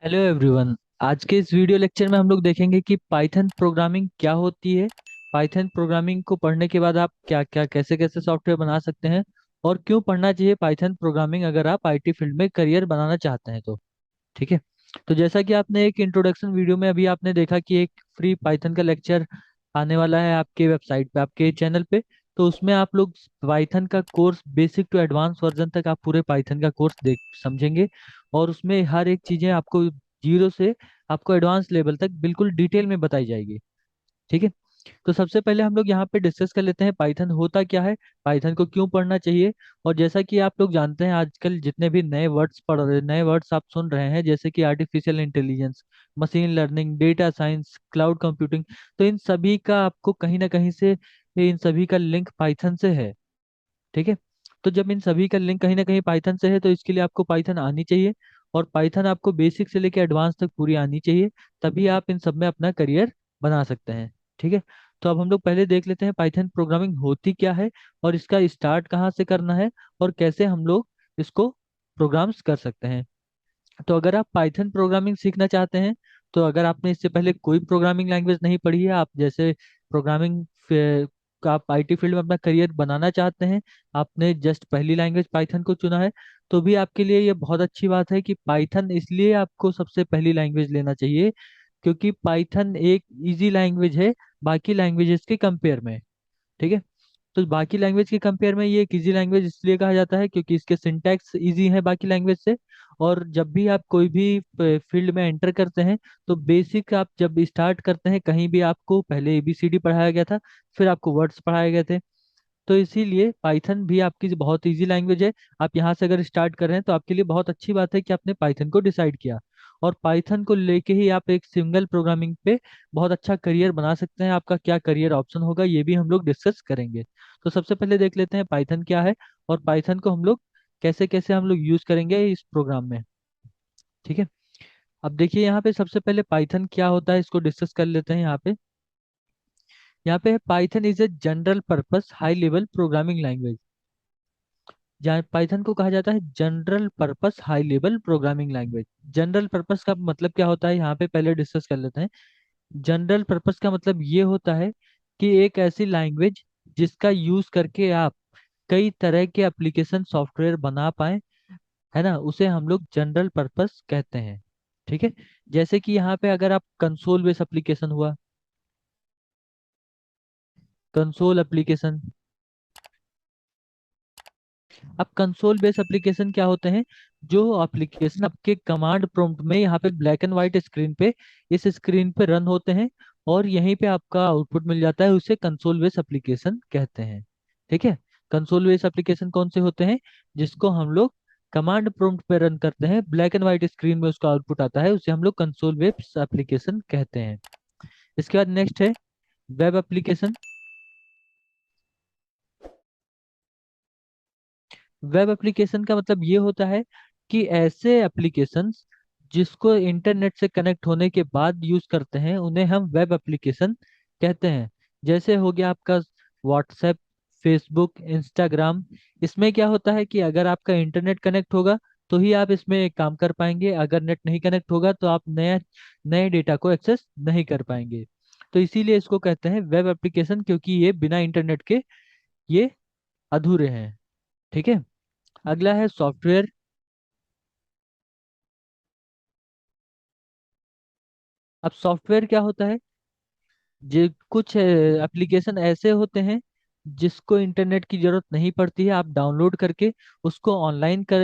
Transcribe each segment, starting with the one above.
Hello everyone. आज के इस वीडियो लेक्चर में हम लोग देखेंगे कि पाइथन प्रोग्रामिंग क्या होती है। पाइथन प्रोग्रामिंग को पढ़ने के बाद आप क्या क्या कैसे कैसे सॉफ्टवेयर बना सकते हैं और क्यों पढ़ना चाहिए पाइथन प्रोग्रामिंग अगर आप आईटी फील्ड में करियर बनाना चाहते हैं तो। ठीक है। तो जैसा कि आपने एक इंट्रोडक्शन वीडियो में अभी आपने देखा कि एक फ्री पाइथन का लेक्चर आने वाला है आपके वेबसाइट पे, आपके चैनल पे। तो उसमें आप लोग पाइथन का course basic to advance version तक आप पूरे पाइथन का कोर्स देख समझेंगे। और उसमें हर एक चीजें आपको जीरो से आपको एडवांस लेवल तक बिल्कुल डिटेल में बताई जाएगी। ठीक है। तो सबसे पहले हम लोग यहाँ पे डिस्कस कर लेते हैं पाइथन होता क्या है, पाइथन को क्यों पढ़ना चाहिए। और जैसा कि आप लोग जानते हैं आजकल जितने भी नए वर्ड्स पढ़ रहे नए वर्ड्स आप सुन रहे हैं जैसे कि artificial intelligence, machine learning, data science, cloud computing. तो इन सभी का आपको कहीं ना कहीं से इन सभी का लिंक पाइथन से है। ठीक है। तो जब इन सभी का लिंक कहीं ना कहीं पाइथन से है तो इसके लिए आपको पाइथन आनी चाहिए। और पाइथन आपको बेसिक से लेकर एडवांस तक पूरी आनी चाहिए। तभी आप इन सब में अपना करियर बना सकते हैं। ठीक है। तो अब हम लोग पहले देख लेते हैं पाइथन प्रोग्रामिंग होती क्या है और इसका स्टार्ट कहाँ से करना है और कैसे हम लोग इसको प्रोग्राम्स कर सकते हैं। तो अगर आप पाइथन प्रोग्रामिंग सीखना चाहते हैं, तो अगर आपने इससे पहले कोई प्रोग्रामिंग लैंग्वेज नहीं पढ़ी है, आप जैसे प्रोग्रामिंग का आप आईटी फील्ड में अपना करियर बनाना चाहते हैं, आपने जस्ट पहली लैंग्वेज पाइथन को चुना है, तो भी आपके लिए ये बहुत अच्छी बात है कि पाइथन इसलिए आपको सबसे पहली लैंग्वेज लेना चाहिए क्योंकि पाइथन एक इजी लैंग्वेज है बाकी लैंग्वेजेस के कंपेयर में। ठीक है। तो बाकी लैंग्वेज के कंपेयर में ये एक इजी लैंग्वेज इसलिए कहा जाता है क्योंकि इसके सिंटैक्स इजी है बाकी लैंग्वेज से। और जब भी आप कोई भी फील्ड में एंटर करते हैं तो बेसिक आप जब स्टार्ट करते हैं कहीं भी आपको पहले एबीसीडी पढ़ाया गया था, फिर आपको वर्ड्स पढ़ाए गए थे। तो इसीलिए पाइथन भी आपकी बहुत इजी लैंग्वेज है। आप यहाँ से अगर स्टार्ट कर रहे हैं तो आपके लिए बहुत अच्छी बात है कि आपने पाइथन को डिसाइड किया। और पाइथन को लेके ही आप एक सिंगल प्रोग्रामिंग पे बहुत अच्छा करियर बना सकते हैं। आपका क्या करियर ऑप्शन होगा ये भी हम लोग डिस्कस करेंगे। तो सबसे पहले देख लेते हैं पाइथन क्या है और पाइथन को हम लोग कैसे कैसे हम लोग यूज करेंगे इस प्रोग्राम में। ठीक है। अब देखिए यहाँ पे सबसे पहले पाइथन क्या होता है इसको डिस्कस कर लेते हैं। यहाँ पे Python is a general purpose high level programming language. जहाँ पाइथन को कहा जाता है general purpose high level programming language. General purpose का मतलब क्या होता है यहाँ पे पहले डिस्कस कर लेते हैं। जनरल पर्पस का मतलब ये होता है कि एक ऐसी लैंग्वेज जिसका यूज करके आप कई तरह के एप्लीकेशन सॉफ्टवेयर बना पाए, है ना, उसे हम लोग जनरल पर्पस कहते हैं। ठीक है। जैसे कि यहाँ पे अगर आप कंसोल बेस एप्लीकेशन हुआ, कंसोल एप्लीकेशन। अब कंसोल बेस एप्लीकेशन क्या होते हैं, जो एप्लीकेशन आपके कमांड प्रॉम्प्ट में यहाँ पे ब्लैक एंड व्हाइट स्क्रीन पे इस स्क्रीन पे रन होते हैं और यहीं पे आपका आउटपुट मिल जाता है, उसे कंसोल बेस एप्लीकेशन कहते हैं। ठीक है। कंसोल बेस एप्लीकेशन कौन से होते हैं, जिसको हम लोग कमांड प्रॉम्प्ट पे रन करते हैं, ब्लैक एंड व्हाइट स्क्रीन में उसका आउटपुट आता है, उसे हम लोग कंसोल बेस एप्लीकेशन कहते हैं। इसके बाद नेक्स्ट है वेब एप्लीकेशन। वेब एप्लीकेशन का मतलब ये होता है कि ऐसे एप्लीकेशंस जिसको इंटरनेट से कनेक्ट होने के बाद यूज करते हैं उन्हें हम वेब एप्लीकेशन कहते हैं। जैसे हो गया आपका व्हाट्सएप, फेसबुक, इंस्टाग्राम। इसमें क्या होता है कि अगर आपका इंटरनेट कनेक्ट होगा तो ही आप इसमें काम कर पाएंगे, अगर नेट नहीं कनेक्ट होगा तो आप नए नए डेटा को एक्सेस नहीं कर पाएंगे। तो इसीलिए इसको कहते हैं वेब एप्लीकेशन क्योंकि ये बिना इंटरनेट के ये अधूरे हैं। ठीक है। अगला है सॉफ्टवेयर। अब सॉफ्टवेयर क्या होता है, जो कुछ एप्लीकेशन ऐसे होते हैं जिसको इंटरनेट की जरूरत नहीं पड़ती है, आप डाउनलोड करके उसको ऑनलाइन कर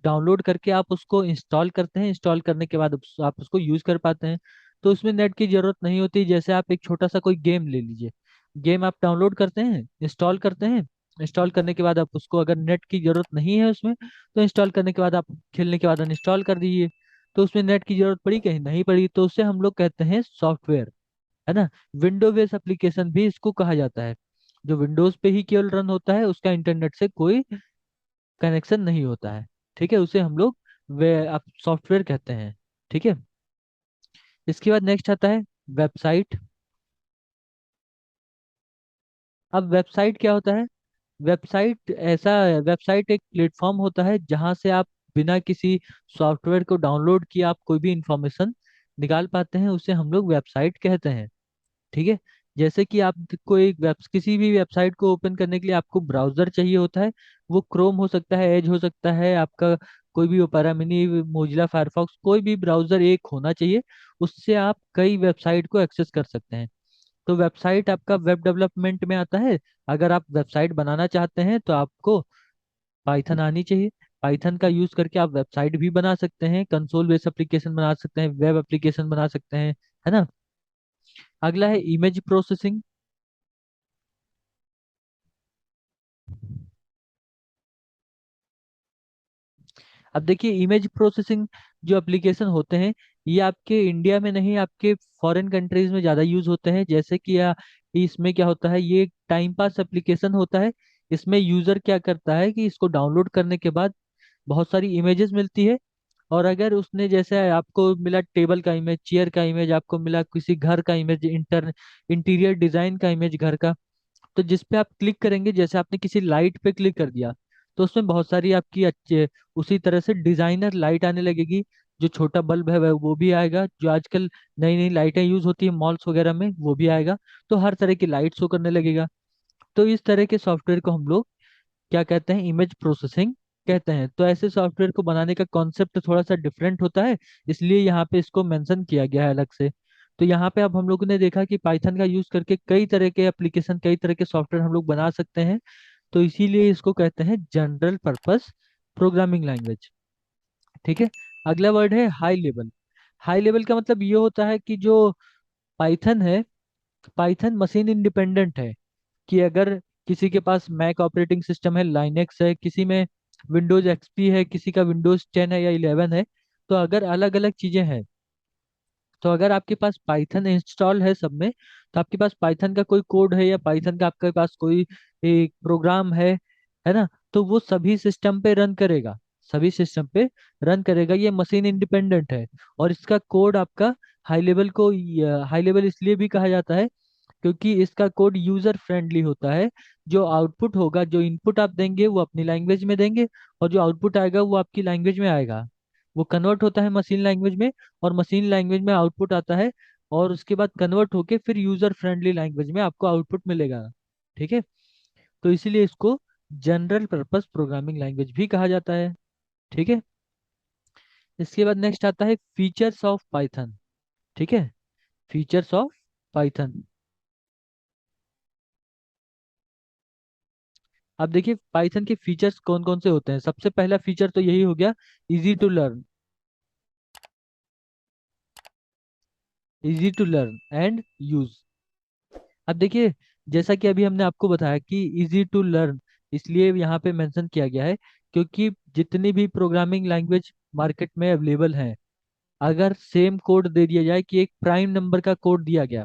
डाउनलोड करके आप उसको इंस्टॉल करते हैं, इंस्टॉल करने के बाद आप उसको यूज कर पाते हैं। तो उसमें नेट की जरूरत नहीं होती। जैसे आप एक छोटा सा कोई गेम ले लीजिए, गेम आप डाउनलोड करते हैं, इंस्टॉल करते हैं, इंस्टॉल करने के बाद आप उसको अगर नेट की जरूरत नहीं है उसमें तो इंस्टॉल करने के बाद आप खेलने के बाद अनइंस्टॉल कर दीजिए। तो उसमें नेट की जरूरत पड़ी कहीं नहीं पड़ी, तो उसे हम लोग कहते हैं सॉफ्टवेयर, है ना। विंडो बेस्ड एप्लीकेशन भी इसको कहा जाता है। जो विंडोज पे ही केवल रन होता है, उसका इंटरनेट से कोई कनेक्शन नहीं होता है। ठीक है, उसे हम लोग वे सॉफ्टवेयर कहते हैं। ठीक है। इसके बाद नेक्स्ट आता है वेबसाइट। अब वेबसाइट क्या होता है, वेबसाइट एक प्लेटफॉर्म होता है जहां से आप बिना किसी सॉफ्टवेयर को डाउनलोड किए आप कोई भी इंफॉर्मेशन निकाल पाते हैं, उसे हम लोग वेबसाइट कहते हैं। ठीक है। जैसे कि आपको एक वेब किसी भी वेबसाइट को ओपन करने के लिए आपको ब्राउजर चाहिए होता है। वो क्रोम हो सकता है, एज हो सकता है, आपका कोई भी ओपेरा मिनी, मोजिला फायरफॉक्स, कोई भी ब्राउजर एक होना चाहिए। उससे आप कई वेबसाइट को एक्सेस कर सकते हैं। तो वेबसाइट आपका वेब डेवलपमेंट में आता है। अगर आप वेबसाइट बनाना चाहते हैं तो आपको पाइथन आनी चाहिए। पाइथन का यूज करके आप वेबसाइट भी बना सकते हैं, कंसोल बेस्ड एप्लीकेशन बना सकते हैं, वेब एप्लीकेशन बना सकते हैं, है ना। अगला है इमेज प्रोसेसिंग। अब देखिए, इमेज प्रोसेसिंग जो एप्लीकेशन होते हैं, ये आपके इंडिया में नहीं, आपके फॉरेन कंट्रीज में ज़्यादा यूज होते हैं। जैसे कि इसमें क्या होता है, ये एक टाइम पास एप्लीकेशन होता है। इसमें यूजर क्या करता है कि इसको डाउनलोड करने के बाद बहुत सारी इमेजेस मिलती है। और अगर उसने, जैसे आपको मिला टेबल का इमेज, चेयर का इमेज, आपको मिला किसी घर का इमेज, इंटीरियर डिजाइन का इमेज घर का, तो जिस पे आप क्लिक करेंगे, जैसे आपने किसी लाइट पे क्लिक कर दिया, तो उसमें बहुत सारी आपकी अच्छे उसी तरह से डिजाइनर लाइट आने लगेगी। जो छोटा बल्ब है वो भी आएगा, जो आजकल नई नई लाइटें यूज होती है मॉल्स वगैरह में, वो भी आएगा। तो हर तरह की लाइट शो करने लगेगा। तो इस तरह के सॉफ्टवेयर को हम लोग क्या कहते हैं, इमेज प्रोसेसिंग कहते हैं। तो ऐसे सॉफ्टवेयर को बनाने का कॉन्सेप्ट थोड़ा सा डिफरेंट होता है, इसलिए यहाँ पे इसको मेंशन किया गया है अलग से। तो यहाँ पे अब हम लोगों ने देखा कि पाइथन का यूज करके कई तरह के एप्लीकेशन, कई तरह के सॉफ्टवेयर हम लोग बना सकते हैं। तो इसीलिए इसको कहते हैं जनरल पर्पस प्रोग्रामिंग लैंग्वेज। ठीक है। अगला वर्ड है हाई लेवल। हाई लेवल का मतलब ये होता है कि जो पाइथन है, पाइथन मशीन इंडिपेंडेंट है। कि अगर किसी के पास मैक ऑपरेटिंग सिस्टम है, लाइनेक्स है, किसी में विंडोज एक्सपी है, किसी का विंडोज 10 है या 11 है, तो अगर अलग अलग चीजें हैं, तो अगर आपके पास पाइथन इंस्टॉल है सब में, तो आपके पास पाइथन का कोई कोड है या पाइथन का आपके पास कोई एक प्रोग्राम है ना, तो वो सभी सिस्टम पे रन करेगा। सभी सिस्टम पे रन करेगा, ये मशीन इंडिपेंडेंट है। और इसका कोड आपका हाई लेवल को, हाई लेवल इसलिए भी कहा जाता है क्योंकि इसका कोड यूजर फ्रेंडली होता है। जो आउटपुट होगा, जो इनपुट आप देंगे वो अपनी लैंग्वेज में देंगे, और जो आउटपुट आएगा वो आपकी लैंग्वेज में आएगा। वो कन्वर्ट होता है मशीन लैंग्वेज में, और मशीन लैंग्वेज में आउटपुट आता है, और उसके बाद कन्वर्ट होके फिर यूजर फ्रेंडली लैंग्वेज में आपको आउटपुट मिलेगा। ठीक है। तो इसीलिए इसको जनरल पर्पस प्रोग्रामिंग लैंग्वेज भी कहा जाता है। ठीक है। इसके बाद नेक्स्ट आता है फीचर्स ऑफ पाइथन। ठीक है। Features of Python. अब देखिए, पाइथन के फीचर्स कौन कौन से होते हैं। सबसे पहला फीचर तो यही हो गया, easy to learn. Easy to learn and use. अब देखिए, जैसा कि अभी हमने आपको बताया कि इजी टू लर्न इसलिए यहाँ पे मेंशन किया गया है क्योंकि जितनी भी प्रोग्रामिंग लैंग्वेज मार्केट में अवेलेबल हैं, अगर सेम कोड दे दिया जाए कि एक प्राइम नंबर का कोड दिया गया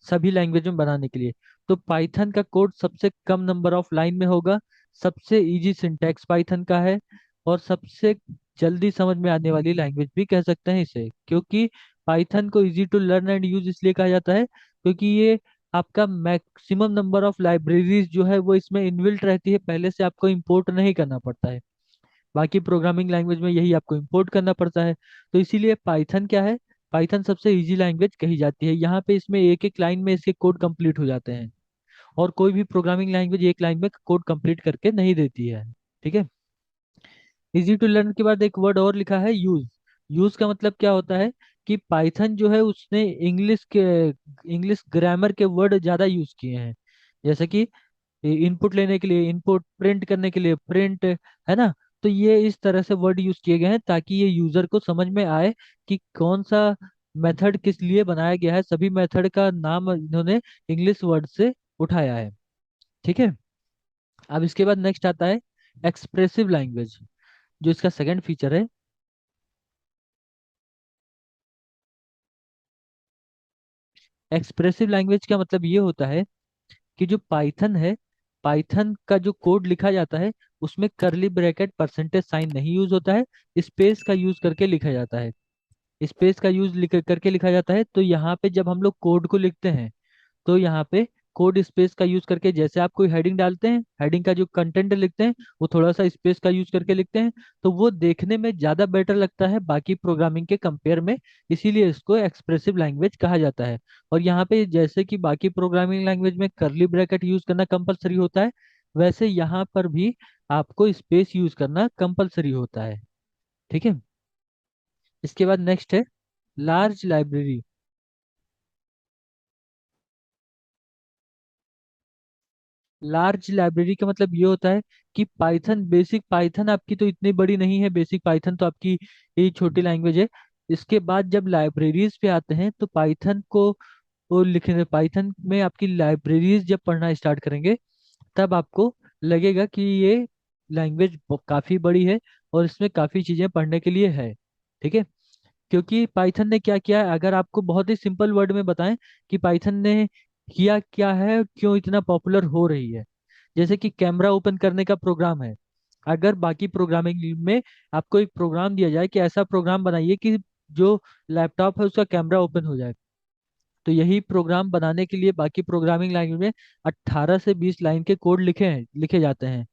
सभी लैंग्वेज में बनाने के लिए, तो पाइथन का कोड सबसे कम नंबर ऑफ लाइन में होगा। सबसे इजी सिंटैक्स पाइथन का है, और सबसे जल्दी समझ में आने वाली लैंग्वेज भी कह सकते हैं इसे। क्योंकि पाइथन को easy to learn and use इसलिए कहा जाता है क्योंकि ये आपका मैक्सिमम नंबर ऑफ लाइब्रेरीज जो है वो इसमें इनबिल्ट रहती है, पहले से आपको इंपोर्ट नहीं करना पड़ता है। बाकी प्रोग्रामिंग लैंग्वेज में यही आपको इंपोर्ट करना पड़ता है। तो इसीलिए पाइथन क्या है, पाइथन सबसे इजी लैंग्वेज कही जाती है। यहाँ पे इसमें एक एक लाइन में इसके कोड कंप्लीट हो जाते हैं, और कोई भी प्रोग्रामिंग लैंग्वेज एक लाइन में कोड कंप्लीट करके नहीं देती है। ठीक है। इजी टू लर्न के बाद एक वर्ड और लिखा है, यूज। यूज का मतलब क्या होता है कि पाइथन जो है उसने इंग्लिश ग्रामर के वर्ड ज्यादा यूज किए हैं। जैसे कि इनपुट लेने के लिए इनपुट, प्रिंट करने के लिए प्रिंट, है ना। तो ये इस तरह से वर्ड यूज किए गए हैं ताकि ये यूजर को समझ में आए कि कौन सा मेथड किस लिए बनाया गया है। सभी मेथड का नाम इन्होंने इंग्लिश वर्ड से उठाया है। ठीक है। अब इसके बाद नेक्स्ट आता है एक्सप्रेसिव लैंग्वेज, जो इसका सेकंड फीचर है। एक्सप्रेसिव लैंग्वेज का मतलब ये होता है कि जो पाइथन है, पाइथन का जो कोड लिखा जाता है उसमें करली ब्रैकेट परसेंटेज साइन नहीं यूज होता है, स्पेस का यूज करके लिखा जाता है। स्पेस का यूज करके लिखा जाता है। तो यहाँ पे जब हम लोग कोड को लिखते हैं, तो यहाँ पे कोड स्पेस का यूज करके, जैसे आप कोई हेडिंग डालते हैं, हेडिंग का जो कंटेंट लिखते हैं वो थोड़ा सा स्पेस का यूज करके लिखते हैं, तो वो देखने में ज्यादा बेटर लगता है बाकी प्रोग्रामिंग के कंपेयर में। इसीलिए इसको एक्सप्रेसिव लैंग्वेज कहा जाता है। और यहाँ पे जैसे कि बाकी प्रोग्रामिंग लैंग्वेज में करली ब्रैकेट यूज करना कंपलसरी होता है, वैसे यहाँ पर भी आपको स्पेस यूज करना कंपलसरी होता है। ठीक है। इसके बाद नेक्स्ट है लार्ज लाइब्रेरी। लार्ज लाइब्रेरी का मतलब ये होता है कि पाइथन, बेसिक पाइथन आपकी तो इतनी बड़ी नहीं है, बेसिक पाइथन तो आपकी ये छोटी लैंग्वेज है। इसके बाद जब लाइब्रेरीज पे आते हैं तो पाइथन को वो लिखने, पाइथन में आपकी लाइब्रेरीज जब पढ़ना स्टार्ट करेंगे तब आपको लगेगा कि ये लैंग्वेज काफी बड़ी है और इसमें काफी चीजें पढ़ने के लिए है। ठीक है। क्योंकि पाइथन ने क्या किया है, अगर आपको बहुत ही सिंपल वर्ड में बताएं कि पाइथन ने किया क्या है, क्यों इतना पॉपुलर हो रही है। जैसे कि कैमरा ओपन करने का प्रोग्राम है। अगर बाकी प्रोग्रामिंग में आपको एक प्रोग्राम दिया जाए कि ऐसा प्रोग्राम बनाइए कि जो लैपटॉप है उसका कैमरा ओपन हो जाए, तो यही प्रोग्राम बनाने के लिए बाकी प्रोग्रामिंग लैंग्वेज में 18 से 20 लाइन के कोड लिखे जाते हैं।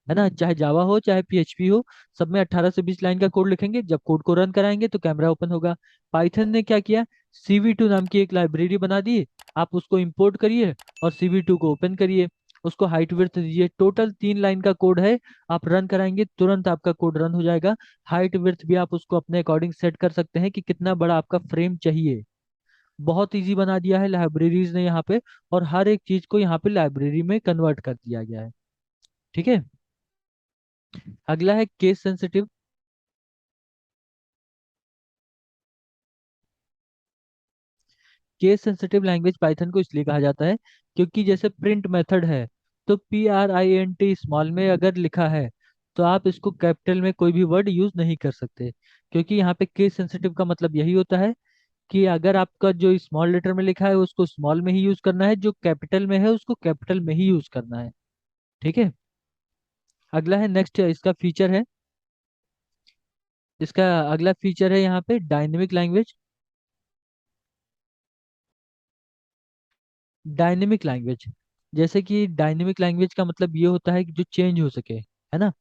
है ना, चाहे जावा हो चाहे पीएचपी हो, सब में 18 से 20 लाइन का कोड लिखेंगे, जब कोड को रन कराएंगे तो कैमरा ओपन होगा। पाइथन ने क्या किया, CV2 नाम की एक लाइब्रेरी बना दी। आप उसको इंपोर्ट करिए और CV2 को ओपन करिए, उसको हाइट विड्थ दीजिए, टोटल 3 लाइन का कोड है। आप रन कराएंगे तुरंत आपका कोड रन हो जाएगा। हाइट विड्थ भी आप उसको अपने अकॉर्डिंग सेट कर सकते हैं कि कितना बड़ा आपका फ्रेम चाहिए। बहुत इजी बना दिया है लाइब्रेरीज ने यहाँ पे, और हर एक चीज को यहाँ पे लाइब्रेरी में कन्वर्ट कर दिया गया है। ठीक है। अगला है case sensitive. Case sensitive language Python को इसलिए कहा जाता है क्योंकि जैसे प्रिंट मेथड है, तो PRINT स्मॉल में अगर लिखा है तो आप इसको कैपिटल में कोई भी वर्ड यूज नहीं कर सकते। क्योंकि यहाँ पे केस सेंसिटिव का मतलब यही होता है कि अगर आपका जो स्मॉल लेटर में लिखा है उसको स्मॉल में ही यूज करना है, जो कैपिटल में है उसको कैपिटल में ही यूज करना है। ठीक है। अगला है नेक्स्ट, इसका फीचर है, इसका अगला फीचर है यहाँ पे डायनेमिक लैंग्वेज। डायनेमिक लैंग्वेज, जैसे कि डायनेमिक लैंग्वेज का मतलब ये होता है कि जो चेंज हो सके, है ना।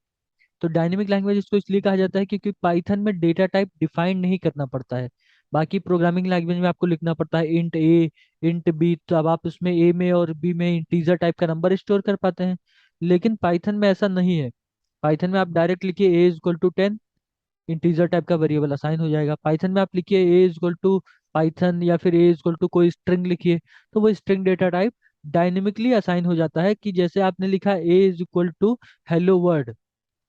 तो डायनेमिक लैंग्वेज इसको इसलिए कहा जाता है क्योंकि पाइथन में डेटा टाइप डिफाइन नहीं करना पड़ता है। बाकी प्रोग्रामिंग लैंग्वेज में आपको लिखना पड़ता है int A int B, तो अब आप उसमें A में और B में इंटीजर टाइप का नंबर स्टोर कर पाते हैं। लेकिन पाइथन में ऐसा नहीं है। पाइथन में आप डायरेक्ट लिखिए A = 10, इंटीजर टाइप का वेरिएबल असाइन हो जाएगा। पाइथन में आप लिखिए A = पाइथन या फिर A = कोई स्ट्रिंग लिखिए, तो वो string data type dynamically assign हो जाता है। कि जैसे आपने लिखा A = हेलो वर्ड,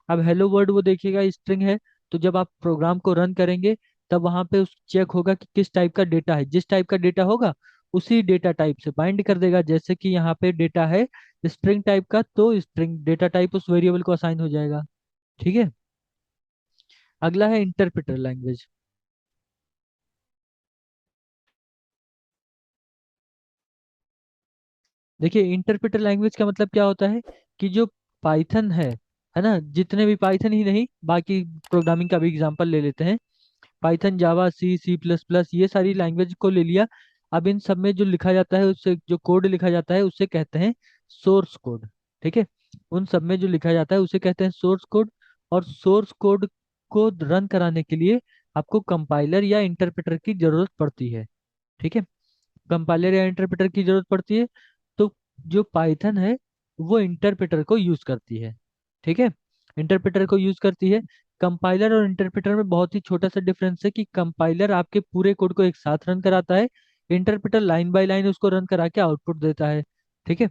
अब हेलो वर्ड वो देखिएगा स्ट्रिंग है, तो जब आप प्रोग्राम को रन करेंगे तब वहां पे उस चेक होगा कि किस टाइप का डेटा है, जिस टाइप का डेटा होगा उसी डेटा टाइप से बाइंड कर देगा। जैसे कि यहाँ पे डेटा है स्ट्रिंग टाइप का, तो स्ट्रिंग डेटा टाइप उस वेरिएबल को असाइन हो जाएगा। ठीक है। अगला है इंटरप्रेटर लैंग्वेज। देखिए इंटरप्रेटर लैंग्वेज का मतलब क्या होता है कि जो पाइथन है ना, जितने भी पाइथन ही नहीं बाकी प्रोग्रामिंग का भी एग्जांपल ले लेते हैं। पाइथन, जावा, C++, ये सारी लैंग्वेज को ले लिया। अब इन सब में जो लिखा जाता है, उससे जो कोड लिखा जाता है उसे कहते हैं सोर्स कोड। ठीक है। उन सब में जो लिखा जाता है उसे कहते हैं सोर्स कोड। और सोर्स कोड को रन कराने के लिए आपको कंपाइलर या इंटरप्रेटर की जरूरत पड़ती है। ठीक है। कंपाइलर या इंटरप्रेटर की जरूरत पड़ती है, तो जो पाइथन है वो इंटरप्रेटर को यूज करती है। ठीक है। इंटरप्रेटर को यूज करती है। कंपाइलर और इंटरप्रेटर में बहुत ही छोटा सा डिफरेंस है कि कंपाइलर आपके पूरे कोड को एक साथ रन कराता है, इंटरप्रेटर लाइन बाय लाइन उसको रन करा के आउटपुट देता है। ठीक है।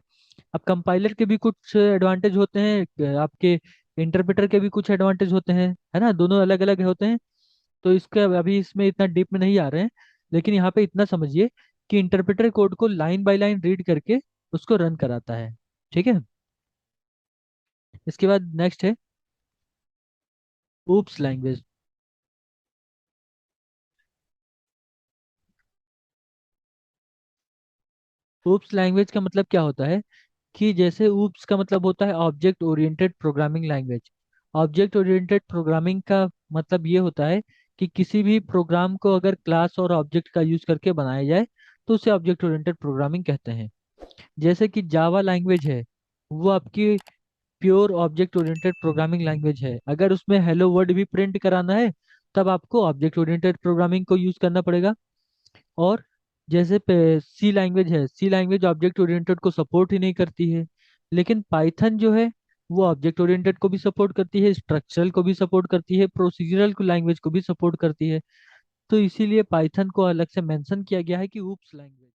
अब कंपाइलर के भी कुछ एडवांटेज होते हैं, आपके इंटरप्रेटर के भी कुछ एडवांटेज होते हैं, है ना, दोनों अलग अलग होते हैं। तो इसका अभी इसमें इतना डीप में नहीं आ रहे हैं, लेकिन यहाँ पे इतना समझिए कि इंटरप्रेटर कोड को लाइन बाय लाइन रीड करके उसको रन कराता है। ठीक है। इसके बाद नेक्स्ट है ऊप्स लैंग्वेज। ऊप्स लैंग्वेज का मतलब क्या होता है कि जैसे ऊप्स का मतलब होता है object oriented programming language. Object oriented programming का मतलब ये होता है कि किसी भी प्रोग्राम को अगर क्लास और ऑब्जेक्ट का यूज करके बनाया जाए तो उसे ऑब्जेक्ट ओरिएंटेड प्रोग्रामिंग कहते हैं। जैसे कि जावा लैंग्वेज है, वो आपकी pure object oriented programming language है। अगर उसमें हेलो वर्ड भी प्रिंट कराना है तब आपको ऑब्जेक्ट ओरिएंटेड प्रोग्रामिंग को यूज करना पड़ेगा। और जैसे सी लैंग्वेज है, सी लैंग्वेज ऑब्जेक्ट ओरिएंटेड को सपोर्ट ही नहीं करती है। लेकिन पाइथन जो है वो ऑब्जेक्ट ओरिएंटेड को भी सपोर्ट करती है, स्ट्रक्चरल को भी सपोर्ट करती है, प्रोसीजरल को लैंग्वेज को भी सपोर्ट करती है। तो इसीलिए पाइथन को अलग से मेंशन किया गया है कि ऊप्स लैंग्वेज।